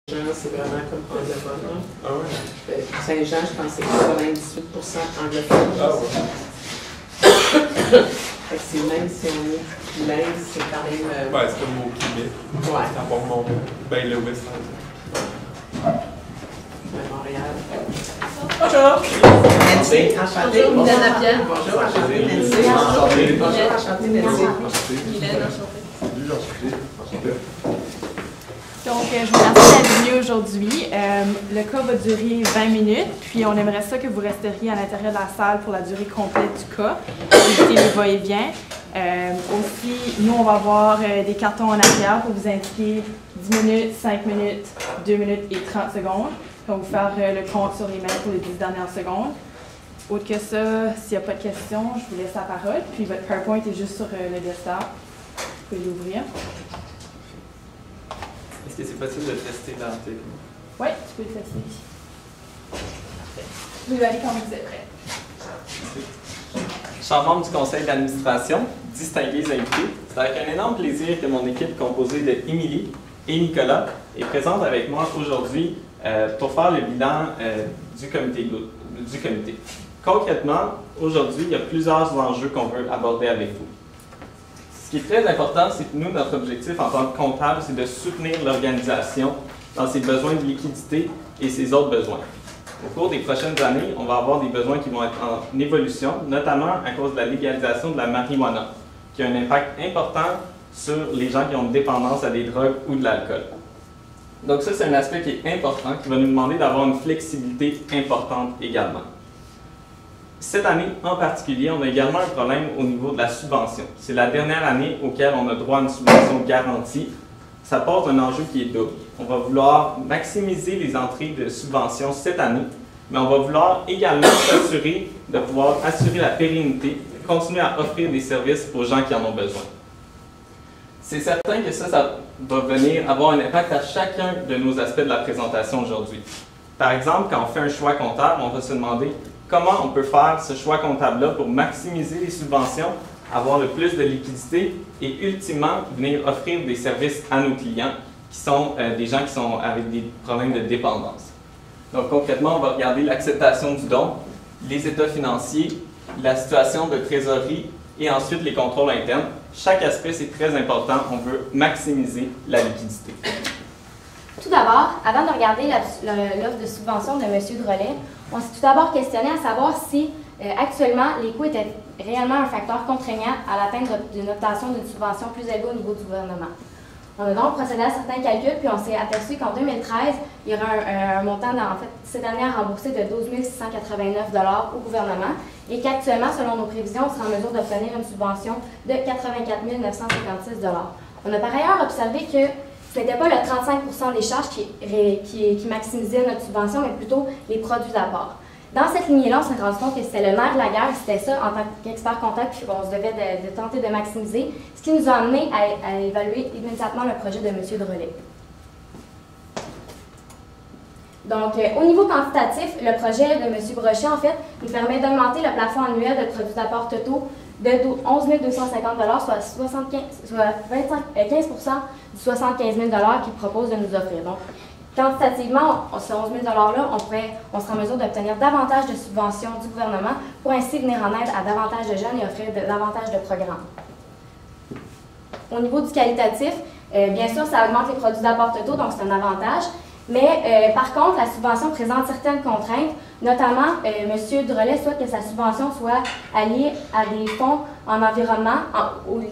Saint-Jean, c'est vraiment comme anglophone. Là. Ah ouais? Saint-Jean, je pense que c'est 98% anglophone. Ah ouais. Fait que c'est même si on est bilingue, c'est quand même. Ouais, c'est comme au Québec. Ouais. C'est à Port-Mont. Ben, le West. Montréal. Bonjour! Nancy, enchantée. Bonjour, Mylène Lapierre. Bonjour, enchantée, Nancy. Enchanté. Bonjour, enchantée, Nancy. Mylène, enchantée. Salut, enchanté. Donc, je vous remercie d'être venus aujourd'hui. Le cas va durer 20 minutes, puis on aimerait ça que vous resteriez à l'intérieur de la salle pour la durée complète du cas, éviter les va-et-vient. Aussi, nous, on va avoir des cartons en arrière pour vous indiquer 10 minutes, 5 minutes, 2 minutes et 30 secondes. On va vous faire le compte sur les mains pour les 10 dernières secondes. Autre que ça, s'il n'y a pas de questions, je vous laisse la parole. Puis votre PowerPoint est juste sur le desktop. Vous pouvez l'ouvrir. Est-ce que c'est possible de tester l'article? Oui, tu peux le tester ici. Parfait. Vous pouvez aller quand vous êtes prêts. Chers membres du conseil d'administration, distingués invités, c'est avec un énorme plaisir que mon équipe composée de Émilie et Nicolas est présente avec moi aujourd'hui pour faire le bilan du comité. Concrètement, aujourd'hui, il y a plusieurs enjeux qu'on veut aborder avec vous. Ce qui est très important, c'est que nous, notre objectif en tant que comptable, c'est de soutenir l'organisation dans ses besoins de liquidité et ses autres besoins. Au cours des prochaines années, on va avoir des besoins qui vont être en évolution, notamment à cause de la légalisation de la marijuana, qui a un impact important sur les gens qui ont une dépendance à des drogues ou de l'alcool. Donc ça, c'est un aspect qui est important, qui va nous demander d'avoir une flexibilité importante également. Cette année en particulier, on a également un problème au niveau de la subvention. C'est la dernière année auquel on a droit à une subvention garantie. Ça pose un enjeu qui est double. On va vouloir maximiser les entrées de subventions cette année, mais on va vouloir également s'assurer de pouvoir assurer la pérennité, continuer à offrir des services aux gens qui en ont besoin. C'est certain que ça va venir avoir un impact à chacun de nos aspects de la présentation aujourd'hui. Par exemple, quand on fait un choix comptable, on va se demander comment on peut faire ce choix comptable-là pour maximiser les subventions, avoir le plus de liquidité et ultimement venir offrir des services à nos clients qui sont des gens qui sont avec des problèmes de dépendance. Donc concrètement, on va regarder l'acceptation du don, les états financiers, la situation de trésorerie et ensuite les contrôles internes. Chaque aspect, c'est très important. On veut maximiser la liquidité. Tout d'abord, avant de regarder l'offre de subvention de M. Drolet, on s'est tout d'abord questionné à savoir si actuellement les coûts étaient réellement un facteur contraignant à l'atteinte d'une obtention d'une subvention plus élevée au niveau du gouvernement. On a donc procédé à certains calculs, puis on s'est aperçu qu'en 2013, il y aura un montant, cette année, à rembourser de 12 689 $ au gouvernement et qu'actuellement, selon nos prévisions, on sera en mesure d'obtenir une subvention de 84 956 $. On a par ailleurs observé que ce n'était pas le 35% des charges qui maximisaient notre subvention, mais plutôt les produits d'apport. Dans cette lignée-là, on s'est rendu compte que c'était le nerf de la guerre, c'était ça en tant qu'expert comptable qu'on se devait de tenter de maximiser, ce qui nous a amené à évaluer immédiatement le projet de M. Drolet. Donc, au niveau quantitatif, le projet de M. Brochet, en fait, nous permet d'augmenter le plafond annuel de produits d'apport totaux de 11 250 $, soit 15% du 75 000 $ qu'il propose de nous offrir. Donc, quantitativement, ces 11 000 $-là, on sera en mesure d'obtenir davantage de subventions du gouvernement pour ainsi venir en aide à davantage de jeunes et offrir davantage de programmes. Au niveau du qualitatif, bien sûr, ça augmente les produits d'apport totaux, donc c'est un avantage. Mais par contre, la subvention présente certaines contraintes, notamment M. Drolet souhaite que sa subvention soit alliée à des fonds en environnement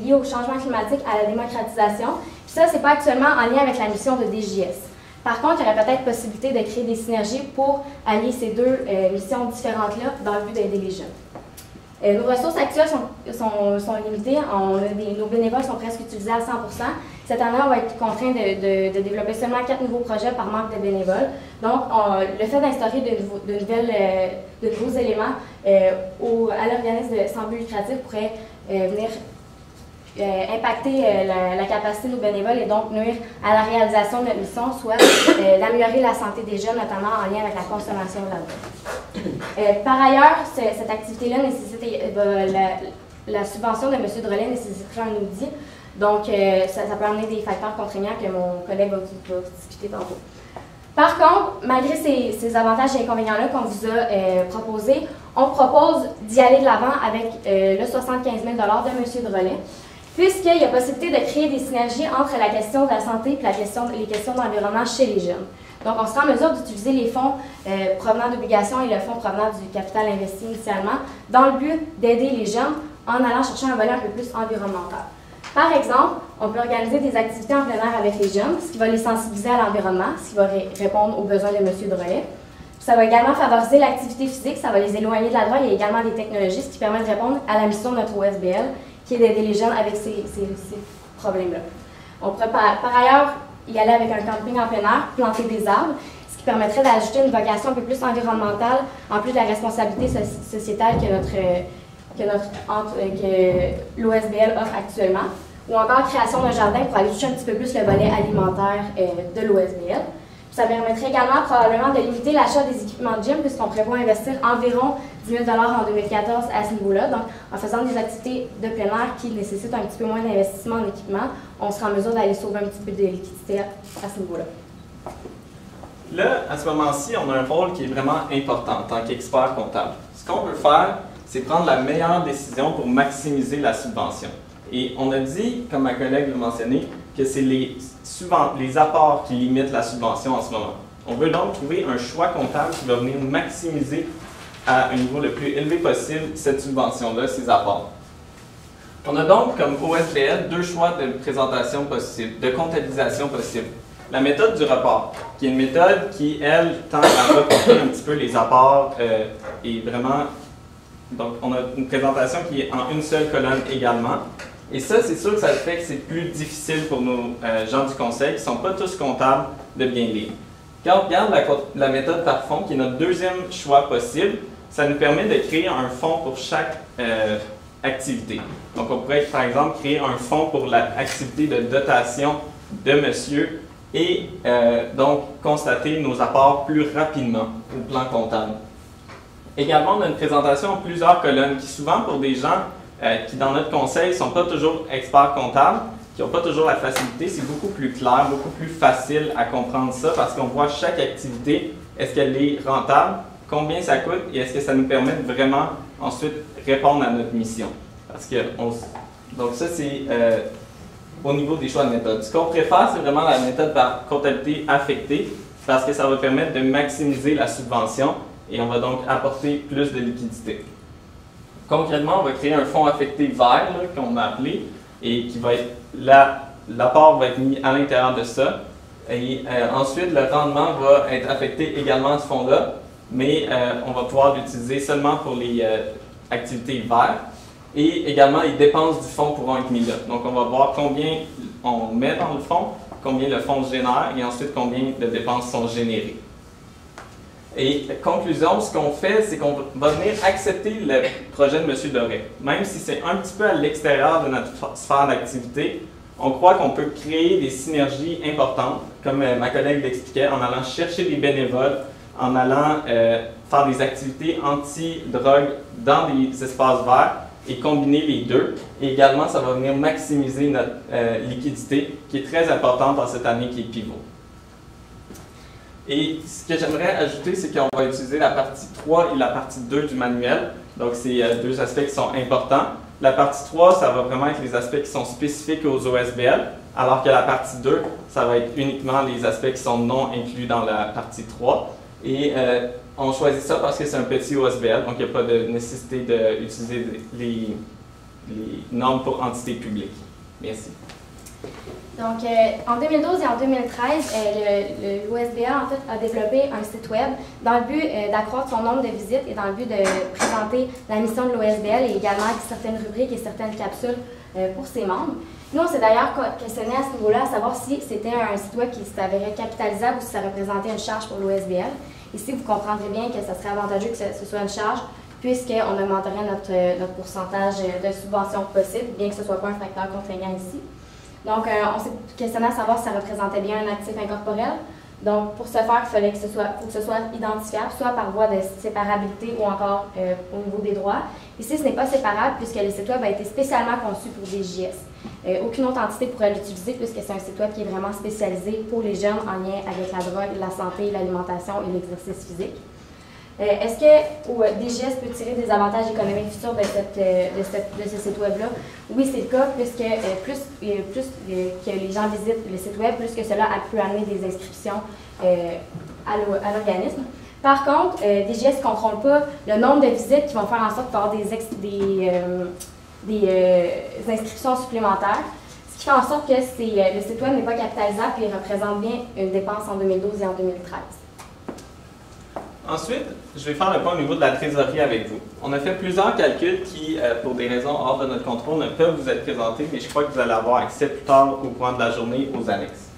liés au changement climatique, à la démocratisation. Puis ça, ce n'est pas actuellement en lien avec la mission de DJS. Par contre, il y aurait peut-être possibilité de créer des synergies pour allier ces deux missions différentes-là dans le but d'aider les jeunes. Nos ressources actuelles sont limitées. Nos bénévoles sont presque utilisés à 100%. Cette année, on va être contraint de développer seulement 4 nouveaux projets par manque de bénévoles. Donc, le fait d'instaurer de nouveaux éléments à l'organisme sans but lucratif pourrait venir impacter la capacité de nos bénévoles et donc nuire à la réalisation de notre mission, soit d'améliorer la santé des jeunes, notamment en lien avec la consommation de l'alcool. Par ailleurs, cette activité-là nécessite la subvention de M. Drolet nécessiterait un audit. Donc, ça peut amener des facteurs contraignants que mon collègue va discuter tantôt. Par contre, malgré ces avantages et inconvénients-là qu'on vous a proposés, on propose d'y aller de l'avant avec le 75 000 de M. Drolet, puisqu'il y a possibilité de créer des synergies entre la question de la santé et les questions d'environnement chez les jeunes. Donc, on sera en mesure d'utiliser les fonds provenant d'obligations et le fonds provenant du capital investi initialement dans le but d'aider les jeunes en allant chercher un volet un peu plus environnemental. Par exemple, on peut organiser des activités en plein air avec les jeunes, ce qui va les sensibiliser à l'environnement, ce qui va répondre aux besoins de M. Drolet. Ça va également favoriser l'activité physique, ça va les éloigner de la drogue. Il y a également des technologies qui permettent de répondre à la mission de notre OSBL, qui est d'aider les jeunes avec ces problèmes-là. On pourrait par ailleurs y aller avec un camping en plein air, planter des arbres, ce qui permettrait d'ajouter une vocation un peu plus environnementale, en plus de la responsabilité sociétale que l'OSBL offre actuellement, ou encore création d'un jardin pour aller toucher un petit peu plus le volet alimentaire de l'OSBL. Ça permettrait également probablement de limiter l'achat des équipements de gym, puisqu'on prévoit investir environ 10 000 en 2014 à ce niveau-là. Donc, en faisant des activités de plein air qui nécessitent un petit peu moins d'investissement en équipement, on sera en mesure d'aller sauver un petit peu de liquidité à ce niveau-là. Là, à ce moment-ci, on a un rôle qui est vraiment important en tant qu'expert comptable. Ce qu'on veut faire, c'est prendre la meilleure décision pour maximiser la subvention. Et on a dit, comme ma collègue l'a mentionné, que c'est les apports qui limitent la subvention en ce moment. On veut donc trouver un choix comptable qui va venir maximiser à un niveau le plus élevé possible cette subvention-là, ces apports. On a donc comme OSBL deux choix de présentation possible, de comptabilisation possible. La méthode du report, qui est une méthode qui, elle, tend à reporter un petit peu les apports et vraiment. Donc, on a une présentation qui est en une seule colonne également. Et ça, c'est sûr que ça fait que c'est plus difficile pour nos gens du conseil qui ne sont pas tous comptables de bien lire. Quand on regarde la méthode par fonds, qui est notre deuxième choix possible, ça nous permet de créer un fonds pour chaque activité. Donc, on pourrait, par exemple, créer un fonds pour l'activité de dotation de monsieur et donc constater nos apports plus rapidement au plan comptable. Également, on a une présentation en plusieurs colonnes qui, souvent, pour des gens qui, dans notre conseil, ne sont pas toujours experts comptables, qui n'ont pas toujours la facilité, c'est beaucoup plus clair, beaucoup plus facile à comprendre ça parce qu'on voit chaque activité, est-ce qu'elle est rentable, combien ça coûte et est-ce que ça nous permet de vraiment ensuite répondre à notre mission. Parce que donc ça, c'est au niveau des choix de méthode. Ce qu'on préfère, c'est vraiment la méthode par comptabilité affectée parce que ça va permettre de maximiser la subvention et on va donc apporter plus de liquidité. Concrètement, on va créer un fonds affecté vert qu'on a appelé et qui va être l'apport va être mis à l'intérieur de ça. Et ensuite, le rendement va être affecté également à ce fonds-là, mais on va pouvoir l'utiliser seulement pour les activités vertes. Et également, les dépenses du fonds pourront être mises là. Donc, on va voir combien on met dans le fonds, combien le fonds génère et ensuite combien de dépenses sont générées. Et conclusion, ce qu'on fait, c'est qu'on va venir accepter le projet de M. Doré. Même si c'est un petit peu à l'extérieur de notre sphère d'activité, on croit qu'on peut créer des synergies importantes, comme ma collègue l'expliquait, en allant chercher des bénévoles, en allant faire des activités anti-drogue dans des espaces verts et combiner les deux. Et également, ça va venir maximiser notre liquidité, qui est très importante dans cette année qui est pivot. Et ce que j'aimerais ajouter, c'est qu'on va utiliser la partie 3 et la partie 2 du manuel. Donc, c'est deux aspects qui sont importants. La partie 3, ça va vraiment être les aspects qui sont spécifiques aux OSBL, alors que la partie 2, ça va être uniquement les aspects qui sont non inclus dans la partie 3. Et on choisit ça parce que c'est un petit OSBL, donc il n'y a pas de nécessité d'utiliser les normes pour entités publiques. Merci. Donc, en 2012 et en 2013, l'OSBL en fait, a développé un site web dans le but d'accroître son nombre de visites et dans le but de présenter la mission de l'OSBL et également certaines rubriques et certaines capsules pour ses membres. Nous, on s'est d'ailleurs questionné à ce niveau-là, à savoir si c'était un site web qui s'avérait capitalisable ou si ça représentait une charge pour l'OSBL. Ici, vous comprendrez bien que ça serait avantageux que ce soit une charge, puisqu'on augmenterait notre pourcentage de subvention possible, bien que ce ne soit pas un facteur contraignant ici. Donc, on s'est questionné à savoir si ça représentait bien un actif incorporel. Donc, pour ce faire, il fallait que ce soit identifiable, soit par voie de séparabilité ou encore au niveau des droits. Ici, ce n'est pas séparable puisque le site web a été spécialement conçu pour des JS. Aucune autre entité pourrait l'utiliser puisque c'est un site web qui est vraiment spécialisé pour les jeunes en lien avec la drogue, la santé, l'alimentation et l'exercice physique. Est-ce que DGS peut tirer des avantages économiques futurs de ce site web-là? Oui, c'est le cas, puisque plus que les gens visitent le site web, plus que cela peut amener des inscriptions à l'organisme. Par contre, DGS ne contrôle pas le nombre de visites qui vont faire en sorte qu'il va y avoir des inscriptions supplémentaires, ce qui fait en sorte que le site web n'est pas capitalisable et représente bien une dépense en 2012 et en 2013. Ensuite, je vais faire le point au niveau de la trésorerie avec vous. On a fait plusieurs calculs qui, pour des raisons hors de notre contrôle, ne peuvent vous être présentés, mais je crois que vous allez avoir accès plus tard au cours de la journée aux annexes.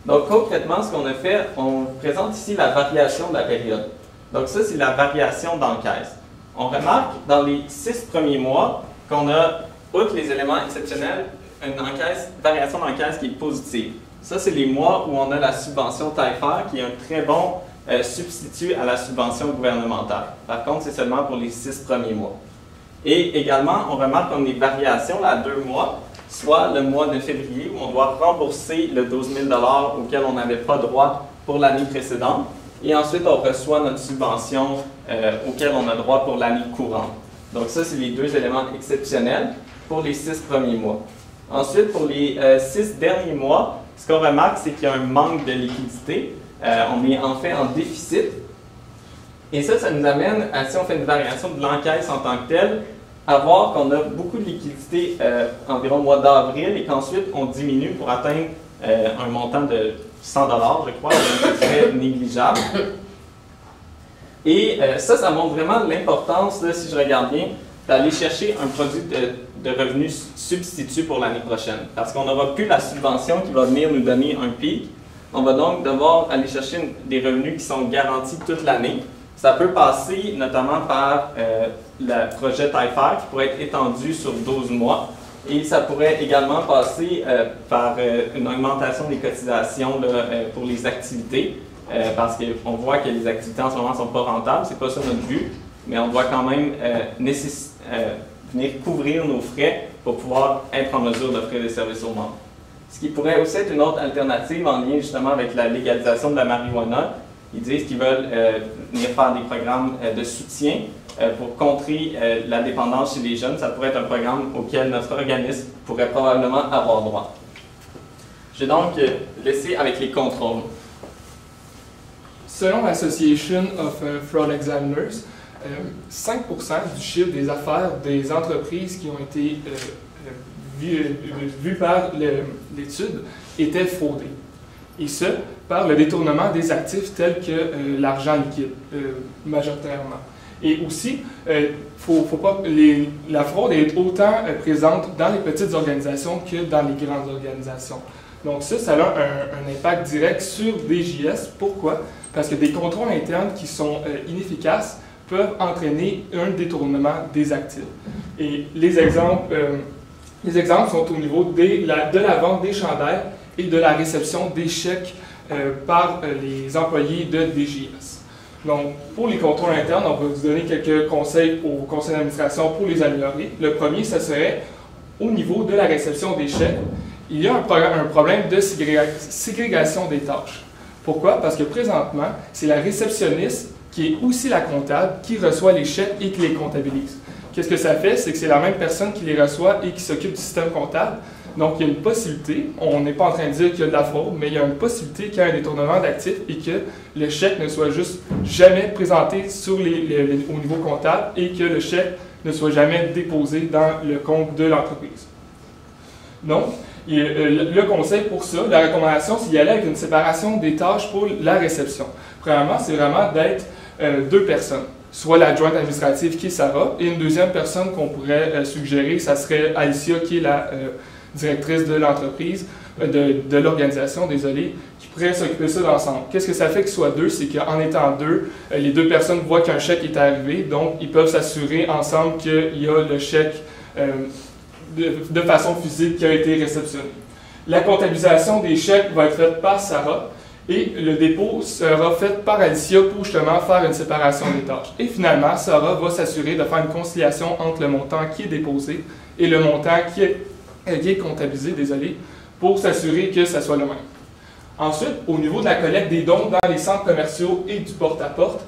Donc, concrètement, ce qu'on a fait, on présente ici la variation de la période. Donc, ça, c'est la variation d'encaisse. On remarque dans les 6 premiers mois qu'on a, outre les éléments exceptionnels, une variation d'encaisse qui est positive. Ça, c'est les mois où on a la subvention tarifaire, qui est un très bon substitut à la subvention gouvernementale. Par contre, c'est seulement pour les 6 premiers mois. Et également, on remarque qu'on a des variations là, à 2 mois, soit le mois de février, où on doit rembourser le 12 000 $ auquel on n'avait pas droit pour l'année précédente. Et ensuite, on reçoit notre subvention auquel on a droit pour l'année courante. Donc ça, c'est les 2 éléments exceptionnels pour les 6 premiers mois. Ensuite, pour les 6 derniers mois, ce qu'on remarque, c'est qu'il y a un manque de liquidité. On est en fait en déficit. Et ça nous amène, si on fait une variation de l'encaisse en tant que telle, à voir qu'on a beaucoup de liquidité environ au mois d'avril et qu'ensuite on diminue pour atteindre un montant de 100 $, je crois, donc c'est très négligeable. Et ça montre vraiment l'importance, si je regarde bien, d'aller chercher un produit de revenus substitut pour l'année prochaine. Parce qu'on n'aura plus la subvention qui va venir nous donner un pic. On va donc devoir aller chercher des revenus qui sont garantis toute l'année. Ça peut passer notamment par le projet TIFAR qui pourrait être étendu sur 12 mois. Et ça pourrait également passer par une augmentation des cotisations pour les activités. Parce qu'on voit que les activités en ce moment ne sont pas rentables, c'est pas ça notre but, mais on doit quand même venir couvrir nos frais pour pouvoir être en mesure d'offrir des services aux membres. Ce qui pourrait aussi être une autre alternative en lien justement avec la légalisation de la marijuana. Ils disent qu'ils veulent venir faire des programmes de soutien pour contrer la dépendance chez les jeunes. Ça pourrait être un programme auquel notre organisme pourrait probablement avoir droit. Je vais donc laisser avec les contrôles. Selon l'Association of Fraud Examiners, 5% du chiffre des affaires des entreprises qui ont été vues par l'étude étaient fraudées. Et ce, par le détournement des actifs tels que l'argent liquide, majoritairement. Et aussi, la fraude est autant présente dans les petites organisations que dans les grandes organisations. Donc ça a un impact direct sur DGS. Pourquoi? Parce que des contrôles internes qui sont inefficaces peuvent entraîner un détournement des actifs. Et les exemples sont au niveau de la vente des chandails et de la réception des chèques par les employés de DGS. Donc, pour les contrôles internes, on va vous donner quelques conseils au conseil d'administration pour les améliorer. Le premier, ce serait au niveau de la réception des chèques. Il y a un problème de ségrégation des tâches. Pourquoi? Parce que présentement, c'est la réceptionniste qui est aussi la comptable qui reçoit les chèques et qui les comptabilise. Qu'est-ce que ça fait? C'est que c'est la même personne qui les reçoit et qui s'occupe du système comptable. Donc, il y a une possibilité, on n'est pas en train de dire qu'il y a de la fraude, mais il y a une possibilité qu'il y ait un détournement d'actifs et que le chèque ne soit juste jamais présenté au niveau comptable et que le chèque ne soit jamais déposé dans le compte de l'entreprise. Donc, le conseil pour ça, la recommandation, c'est d'y aller avec une séparation des tâches pour la réception. Premièrement, c'est vraiment d'être 2 personnes. Soit l'adjointe administrative qui est Sarah, et une deuxième personne qu'on pourrait suggérer, ça serait Alicia qui est la directrice de l'entreprise, de l'organisation, désolé, qui pourrait s'occuper de ça d'ensemble. Qu'est-ce que ça fait qu'il soit 2? C'est qu'en étant 2, les 2 personnes voient qu'un chèque est arrivé, donc ils peuvent s'assurer ensemble qu'il y a le chèque de façon physique qui a été réceptionné. La comptabilisation des chèques va être faite par Sarah et le dépôt sera fait par Alicia pour justement faire une séparation des tâches. Et finalement, Sarah va s'assurer de faire une conciliation entre le montant qui est déposé et le montant qui est qui est comptabilisé, désolé, pour s'assurer que ça soit le même. Ensuite, au niveau de la collecte des dons dans les centres commerciaux et du porte-à-porte,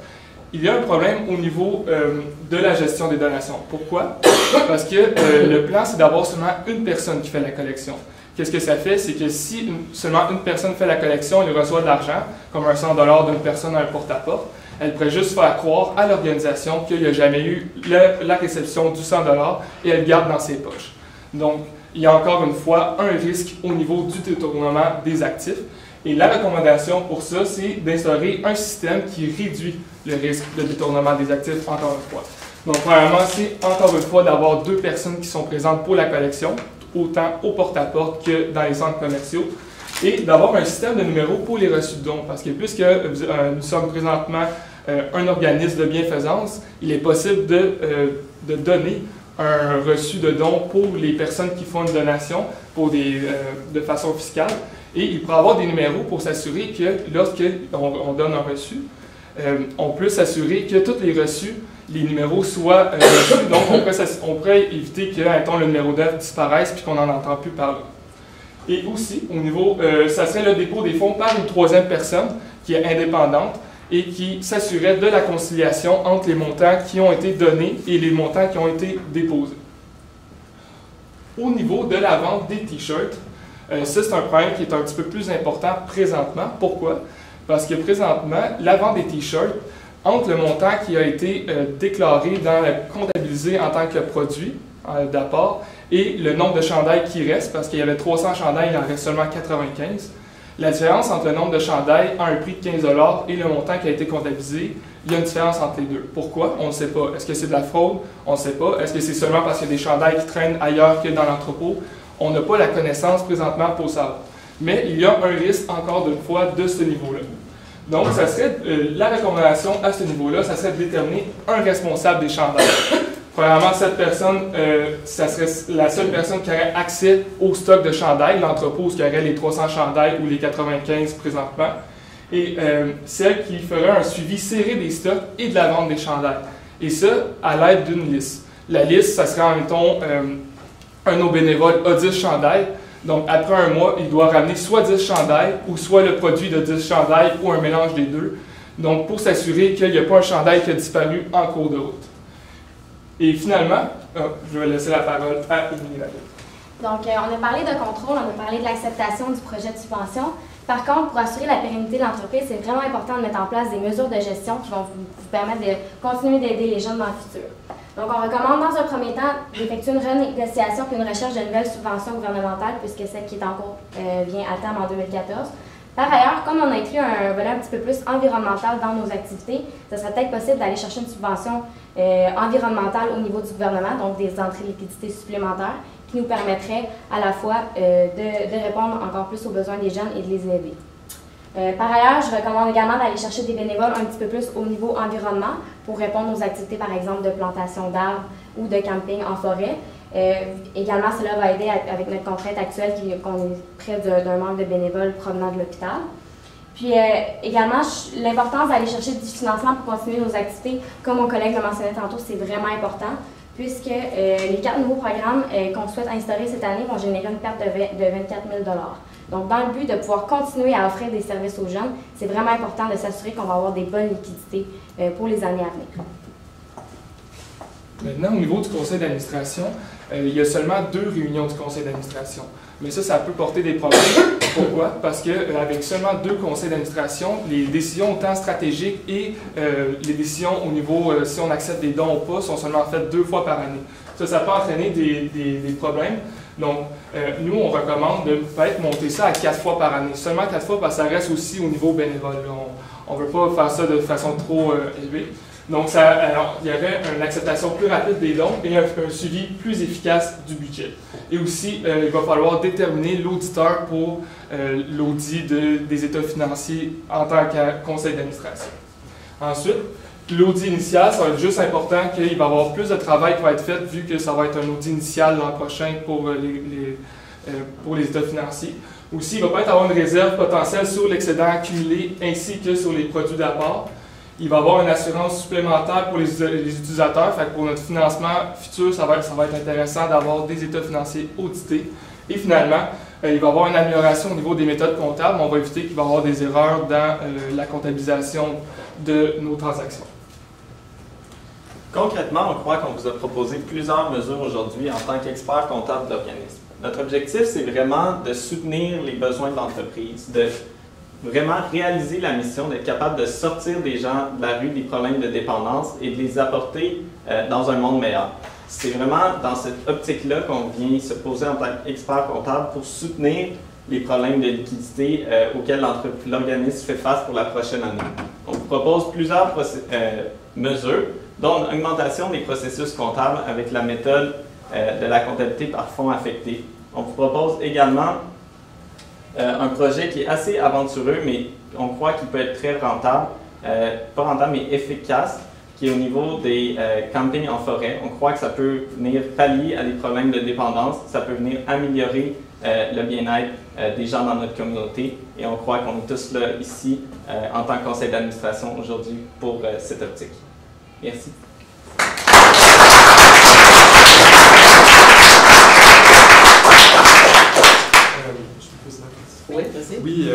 il y a un problème au niveau de la gestion des donations. Pourquoi? Parce que le plan, c'est d'avoir seulement une personne qui fait la collection. Qu'est-ce que ça fait? C'est que si seulement une personne fait la collection, elle reçoit de l'argent, comme un 100 $ d'une personne à un porte-à-porte, elle pourrait juste faire croire à l'organisation qu'il n'y a jamais eu la réception du 100 $ et elle garde dans ses poches. Donc, il y a encore une fois un risque au niveau du détournement des actifs. Et la recommandation pour ça, c'est d'instaurer un système qui réduit le risque de détournement des actifs, encore une fois. Donc, premièrement, c'est encore une fois d'avoir 2 personnes qui sont présentes pour la collection, autant au porte-à-porte que dans les centres commerciaux, et d'avoir un système de numéros pour les reçus de dons, parce que puisque nous sommes présentement un organisme de bienfaisance, il est possible de donner un reçu de dons pour les personnes qui font une donation de façon fiscale. Et il pourra avoir des numéros pour s'assurer que lorsqu'on donne un reçu, on peut s'assurer que tous les reçus, les numéros soient reçus. Donc, on pourrait éviter que, mettons, le numéro d'œuvre disparaisse puis qu'on n'en entend plus parler. Et aussi, au niveau, ça serait le dépôt des fonds par une 3e personne qui est indépendante et qui s'assurait de la conciliation entre les montants qui ont été donnés et les montants qui ont été déposés. Au niveau de la vente des T-shirts, ça, c'est un problème qui est un petit peu plus important présentement. Pourquoi? Parce que présentement, la vente des T-shirts, entre le montant qui a été déclaré comptabilisé en tant que produit d'apport et le nombre de chandails qui reste, parce qu'il y avait 300 chandails, il en reste seulement 95. La différence entre le nombre de chandails à un prix de 15 $ et le montant qui a été comptabilisé, il y a une différence entre les deux. Pourquoi? On ne sait pas. Est-ce que c'est de la fraude? On ne sait pas. Est-ce que c'est seulement parce qu'il y a des chandails qui traînent ailleurs que dans l'entrepôt? On n'a pas la connaissance présentement pour ça. Mais il y a un risque, encore une fois, de ce niveau-là. Donc, ça serait, la recommandation à ce niveau-là, ça serait de déterminer un responsable des chandails. Premièrement, cette personne, ça serait la seule personne qui aurait accès au stock de chandails, l'entrepôt qui aurait les 300 chandails ou les 95 présentement, et celle qui ferait un suivi serré des stocks et de la vente des chandails. Et ça, à l'aide d'une liste. La liste, ça serait, mettons, un de nos bénévoles a 10 chandails. Donc, après un mois, il doit ramener soit 10 chandails ou soit le produit de 10 chandails ou un mélange des deux. Donc, pour s'assurer qu'il n'y a pas un chandail qui a disparu en cours de route. Et finalement, je vais laisser la parole à Émilie Labbé. Donc, on a parlé de contrôle, on a parlé de l'acceptation du projet de subvention. Par contre, pour assurer la pérennité de l'entreprise, c'est vraiment important de mettre en place des mesures de gestion qui vont vous permettre de continuer d'aider les jeunes dans le futur. Donc, on recommande dans un premier temps d'effectuer une renégociation puis une recherche de nouvelles subventions gouvernementales, puisque celle qui est en cours vient à terme en 2014. Par ailleurs, comme on a inclus un volet un petit peu plus environnemental dans nos activités, ce serait peut-être possible d'aller chercher une subvention environnementale au niveau du gouvernement, donc des entrées de liquidités supplémentaires, qui nous permettraient à la fois de répondre encore plus aux besoins des jeunes et de les aider. Par ailleurs, je recommande également d'aller chercher des bénévoles un petit peu plus au niveau environnement pour répondre aux activités, par exemple, de plantation d'arbres ou de camping en forêt. Également, cela va aider avec notre contrainte actuelle qu'on est près d'un manque de bénévoles provenant de l'hôpital. Puis également, l'importance d'aller chercher du financement pour continuer nos activités, comme mon collègue le mentionnait tantôt, c'est vraiment important, puisque les 4 nouveaux programmes qu'on souhaite instaurer cette année vont générer une perte de 24 000 $. Donc, dans le but de pouvoir continuer à offrir des services aux jeunes, c'est vraiment important de s'assurer qu'on va avoir des bonnes liquidités pour les années à venir. Maintenant, au niveau du conseil d'administration, il y a seulement 2 réunions du conseil d'administration. Mais ça peut porter des problèmes. Pourquoi? Parce qu'avec seulement 2 conseils d'administration, les décisions autant stratégiques et les décisions au niveau si on accepte des dons ou pas sont seulement faites 2 fois par année. Ça peut entraîner des problèmes. Donc, nous, on recommande de peut-être monter ça à 4 fois par année. Seulement 4 fois parce que ça reste aussi au niveau bénévole. On ne veut pas faire ça de façon trop élevée. Donc, il y aurait une acceptation plus rapide des dons et un suivi plus efficace du budget. Et aussi, il va falloir déterminer l'auditeur pour l'audit des états financiers en tant que conseil d'administration. Ensuite, l'audit initial, ça va être juste important qu'il va y avoir plus de travail qui va être fait vu que ça va être un audit initial l'an prochain pour les états financiers. Aussi, il va peut-être avoir une réserve potentielle sur l'excédent accumulé ainsi que sur les produits d'apport. Il va y avoir une assurance supplémentaire pour les utilisateurs. Fait que pour notre financement futur, ça va être intéressant d'avoir des états financiers audités. Et finalement, il va y avoir une amélioration au niveau des méthodes comptables. On va éviter qu'il va y avoir des erreurs dans la comptabilisation de nos transactions. Concrètement, on croit qu'on vous a proposé plusieurs mesures aujourd'hui en tant qu'expert comptable d'organisme. Notre objectif, c'est vraiment de soutenir les besoins de l'entreprise, de vraiment réaliser la mission d'être capable de sortir des gens de la rue des problèmes de dépendance et de les apporter dans un monde meilleur. C'est vraiment dans cette optique-là qu'on vient se poser en tant qu'expert comptable pour soutenir les problèmes de liquidité auxquels l'organisme fait face pour la prochaine année. On vous propose plusieurs mesures, dont une augmentation des processus comptables avec la méthode de la comptabilité par fonds affectés. On vous propose également un projet qui est assez aventureux, mais on croit qu'il peut être très rentable, pas rentable, mais efficace, qui est au niveau des campings en forêt. On croit que ça peut venir pallier à des problèmes de dépendance, ça peut venir améliorer le bien-être des gens dans notre communauté, et on croit qu'on est tous là ici en tant que conseil d'administration aujourd'hui pour cette optique. Merci. Oui, vas-y. Oui,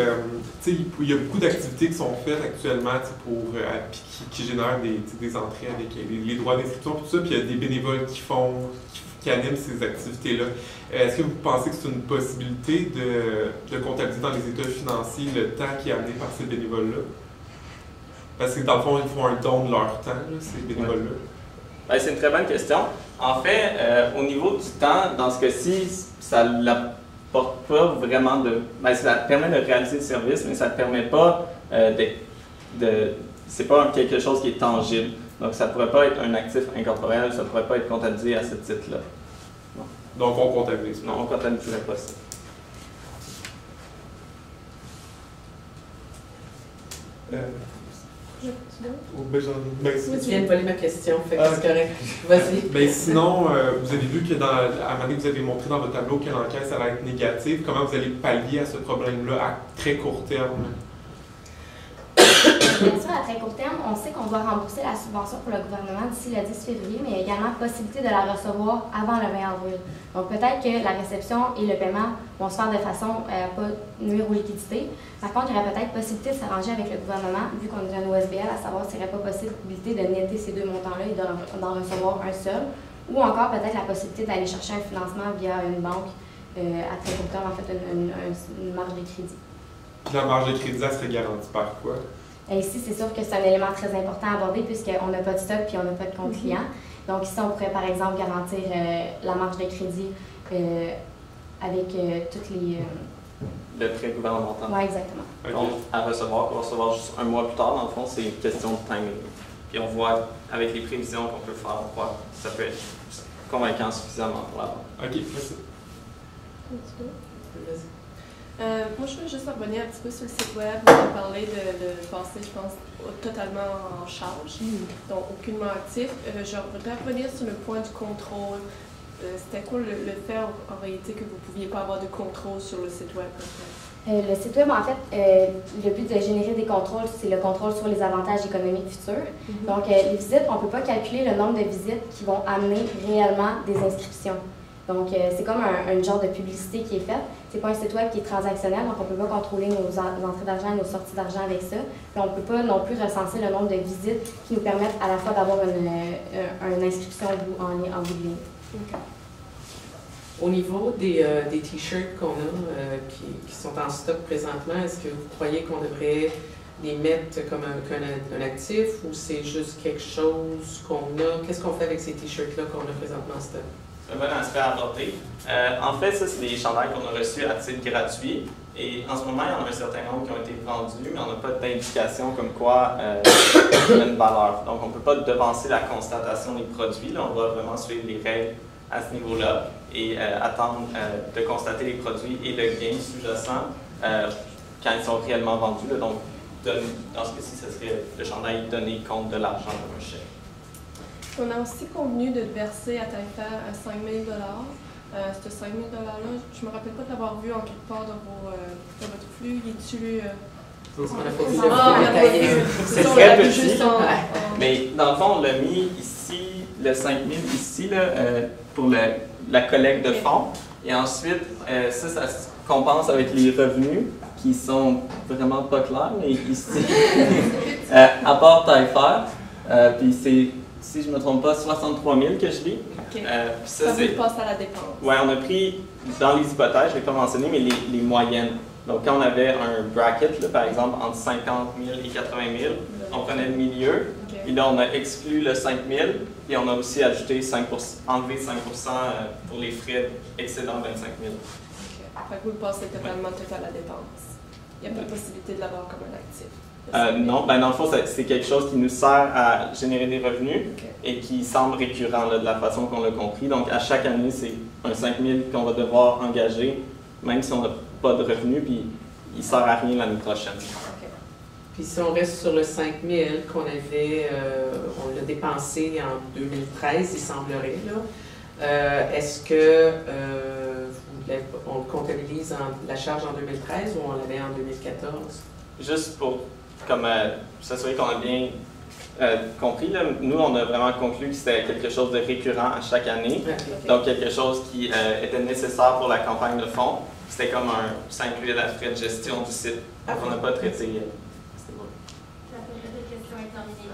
il y a beaucoup d'activités qui sont faites actuellement pour, qui génèrent des entrées avec les droits d'inscription, tout ça, puis il y a des bénévoles qui animent ces activités-là. Est-ce que vous pensez que c'est une possibilité de comptabiliser dans les états financiers le temps qui est amené par ces bénévoles-là? Parce que dans le fond, ils font un don de leur temps, là, ces bénévoles-là. Ben, c'est une très bonne question. En fait, au niveau du temps, dans ce cas-ci, ça n'apporte pas vraiment de... Ben, ça permet de réaliser le service, mais ça ne permet pas c'est pas quelque chose qui est tangible. Donc, ça ne pourrait pas être un actif incorporel, ça ne pourrait pas être comptabilisé à ce titre-là. Donc, on comptabilise. Non, on ne comptabiliserait pas ça. Tu viens de voler ma question, fait que c'est correct. Vas-y. Sinon, vous avez vu que à un moment donné, vous avez montré dans votre tableau que l'encaisse allait être négative. Comment vous allez pallier à ce problème-là à très court terme? Bien sûr, à très court terme, on sait qu'on doit rembourser la subvention pour le gouvernement d'ici le 10 février, mais il y a également possibilité de la recevoir avant le 20 avril. Donc peut-être que la réception et le paiement vont se faire de façon à ne pas nuire aux liquidités. Par contre, il y aurait peut-être possibilité de s'arranger avec le gouvernement, vu qu'on est un OSBL, à savoir s'il n'y aurait pas possibilité de netter ces deux montants-là et d'en recevoir un seul, ou encore peut-être la possibilité d'aller chercher un financement via une banque à très court terme, en fait, une marge de crédit. La marge de crédit, elle serait garantie par quoi? Et ici, c'est sûr que c'est un élément très important à aborder puisqu'on n'a pas de stock puis on n'a pas de compte client. Donc ici, on pourrait par exemple garantir la marge de crédit avec toutes les... Le prêt gouvernemental. Oui, exactement. Okay. Donc, à recevoir, pour recevoir juste un mois plus tard, dans le fond, c'est une question de timing. Puis on voit, avec les prévisions qu'on peut faire, on voit que ça peut être convaincant suffisamment pour l'avoir. OK, merci. Moi, je veux juste revenir un petit peu sur le site web. On a parlé de passer, je pense, totalement en charge, donc aucunement actif. Je voudrais revenir sur le point du contrôle. C'était quoi le fait en réalité que vous ne pouviez pas avoir de contrôle sur le site web? Le site web, en fait, le but de générer des contrôles, c'est le contrôle sur les avantages économiques futurs. Donc, les visites, on ne peut pas calculer le nombre de visites qui vont amener réellement des inscriptions. Donc, c'est comme un genre de publicité qui est faite. C'est pas un site web qui est transactionnel, donc on ne peut pas contrôler nos entrées d'argent et nos sorties d'argent avec ça. Puis on ne peut pas non plus recenser le nombre de visites qui nous permettent à la fois d'avoir une inscription en bout de ligne. Okay. Au niveau des t-shirts qu'on a qui sont en stock présentement, est-ce que vous croyez qu'on devrait les mettre comme un actif ou c'est juste quelque chose qu'on a? Qu'est-ce qu'on fait avec ces t-shirts-là qu'on a présentement en stock? C'est un bon aspect à aborder. En fait, ça, c'est des chandails qu'on a reçus à titre gratuit. Et en ce moment, il y en a un certain nombre qui ont été vendus, mais on n'a pas d'indication comme quoi il y a une valeur. Donc, on ne peut pas devancer la constatation des produits. Là, on doit vraiment suivre les règles à ce niveau-là et attendre de constater les produits et le gain sous-jacent quand ils sont réellement vendus. Là. Donc, dans ce cas-ci, ce serait le chandail donné compte de l'argent dans un chèque. On a aussi convenu de verser à Taillefer 5 000 Ce 5 000 $-là, je ne me rappelle pas de l'avoir vu en quelque part dans votre flux. Il est-tu... On n'a pas vu c'est très petit, mais dans le fond, on l'a mis ici, le 5 000 ici, là, pour la collecte de fonds. Et ensuite, ça se compense avec les revenus qui sont vraiment pas clairs, mais ici, apport tarifaire, puis c'est, si je ne me trompe pas, 63 000 que je lis. OK. Ça, vous passe à la dépense. Oui, on a pris, dans les hypothèses, je ne l'ai pas mentionné, mais les moyennes. Donc, quand on avait un bracket, là, par exemple, entre 50 000 et 80 000, on prenait le milieu, puis là, on a exclu le 5 000, et on a aussi ajouté 5%, enlevé 5% pour les frais excédant 25 000. Fait que vous le passez totalement tout à la dépense. Il n'y a pas de possibilité de l'avoir comme un actif. Non, ben dans le fond, c'est quelque chose qui nous sert à générer des revenus et qui semble récurrent là, de la façon qu'on l'a compris. Donc, à chaque année, c'est un 5 000 qu'on va devoir engager, même si on n'a pas de revenus, puis il ne sert à rien l'année prochaine. Puis si on reste sur le 5 000 qu'on avait, on l'a dépensé en 2013, il semblerait, là. Est-ce que on le comptabilise la charge en 2013 ou on l'avait en 2014? Juste pour s'assurer qu'on a bien compris, là, nous, on a vraiment conclu que c'était quelque chose de récurrent à chaque année. Donc, quelque chose qui était nécessaire pour la campagne de fonds. C'était comme ça incluait la frais de gestion du site. Donc, on n'a pas traité. C'était bon. La période de questions est terminée.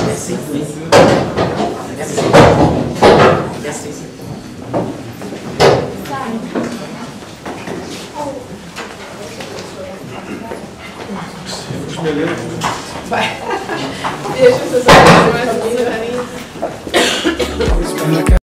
Merci. Merci. Merci. Je me lève. Il y a juste ça.